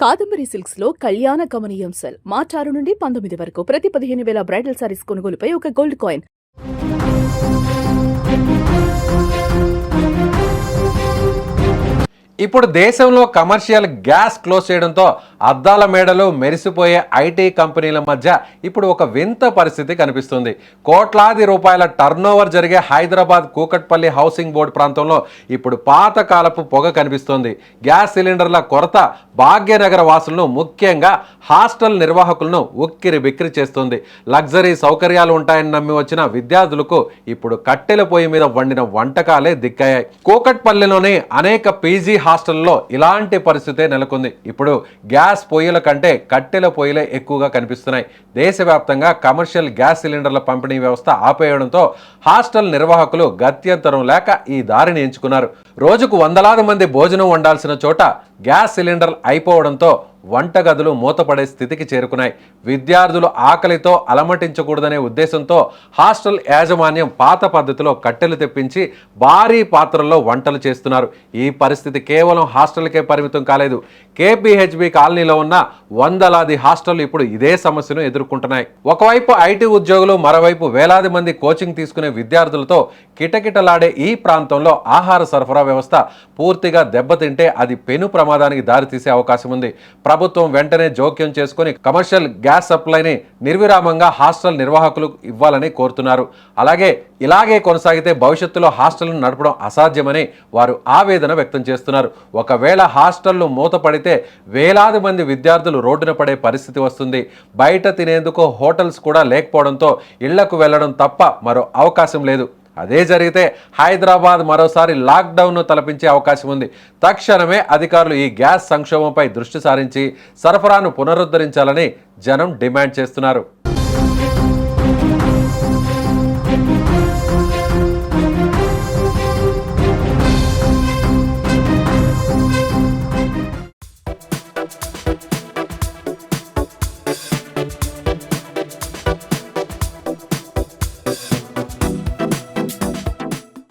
Kadambari silks లో కళ్యాణ గమనీయం cell మార్చి 6 నుండి 19 వరకు ప్రతి 15,000 బ్రైడల్ సారీస్ కొనుగోలుపై ఒక గోల్డ్ కాయిన్. ఇప్పుడు దేశంలో కమర్షియల్ గ్యాస్ క్లోజ్ చేయడంతో అద్దాల మేడలు మెరిసిపోయే ఐటీ కంపెనీల మధ్య ఇప్పుడు ఒక వింత పరిస్థితి కనిపిస్తుంది. కోట్లాది రూపాయల టర్నోవర్ జరిగే హైదరాబాద్ కూకట్పల్లి హౌసింగ్ బోర్డు ప్రాంతంలో ఇప్పుడు పాతకాలపు పొగ కనిపిస్తోంది. గ్యాస్ సిలిండర్ల కొరత భాగ్యనగర వాసులను, ముఖ్యంగా హాస్టల్ నిర్వాహకులను ఉక్కిరి బిక్కిరి చేస్తుంది. లగ్జరీ సౌకర్యాలు ఉంటాయని నమ్మి వచ్చిన విద్యార్థులకు ఇప్పుడు కట్టెల పొయ్యి మీద వండిన వంటకాలే దిక్కయ్యాయి. కూకట్పల్లిలోని అనేక పీజీ హాస్టల్లో ఇలాంటి పరిస్థితే నెలకొంది. ఇప్పుడు గ్యాస్ పొయ్యిల కంటే కట్టెల పొయ్యిలే ఎక్కువగా కనిపిస్తున్నాయి. దేశవ్యాప్తంగా కమర్షియల్ గ్యాస్ సిలిండర్ల పంపిణీ వ్యవస్థ ఆపేయడంతో హాస్టల్ నిర్వాహకులు గత్యంతరం లేక ఈ దారిని ఎంచుకున్నారు. రోజుకు వందలాది మంది భోజనం వండాల్సిన చోట గ్యాస్ సిలిండర్లు అయిపోవడంతో వంటగదులు మూతపడే స్థితికి చేరుకున్నాయి. విద్యార్థులు ఆకలితో అలమటించకూడదనే ఉద్దేశంతో హాస్టల్ యాజమాన్యం పాత పద్ధతిలో కట్టెలు తెప్పించి భారీ పాత్రల్లో వంటలు చేస్తున్నారు. ఈ పరిస్థితి కేవలం హాస్టల్కే పరిమితం కాలేదు. కేపీహెచ్బి కాలనీలో ఉన్న వందలాది హాస్టళ్లు ఇప్పుడు ఇదే సమస్యను ఎదుర్కొంటున్నాయి. ఒకవైపు ఐటీ ఉద్యోగులు, మరోవైపు వేలాది మంది కోచింగ్ తీసుకునే విద్యార్థులతో కిటకిటలాడే ఈ ప్రాంతంలో ఆహార సరఫరా వ్యవస్థ పూర్తిగా దెబ్బతింటే అది పెను ప్రమాదానికి దారితీసే అవకాశం ఉంది. ప్రభుత్వం వెంటనే జోక్యం చేసుకుని కమర్షియల్ గ్యాస్ సప్లైని నిర్విరామంగా హాస్టల్ నిర్వాహకులు ఇవ్వాలని కోరుతున్నారు. ఇలాగే కొనసాగితే భవిష్యత్తులో హాస్టల్ను నడపడం అసాధ్యమని వారు ఆవేదన వ్యక్తం చేస్తున్నారు. ఒకవేళ హాస్టళ్లు మూతపడితే వేలాది మంది విద్యార్థులు రోడ్డున పడే పరిస్థితి వస్తుంది. బయట తినేందుకు హోటల్స్ కూడా లేకపోవడంతో ఇళ్లకు వెళ్లడం తప్ప మరో అవకాశం లేదు. అదే జరిగితే హైదరాబాద్ మరోసారి లాక్డౌన్ను తలపించే అవకాశం ఉంది. తక్షణమే అధికారులు ఈ గ్యాస్ సంక్షోభంపై దృష్టి సారించి సరఫరాను పునరుద్ధరించాలని జనం డిమాండ్ చేస్తున్నారు.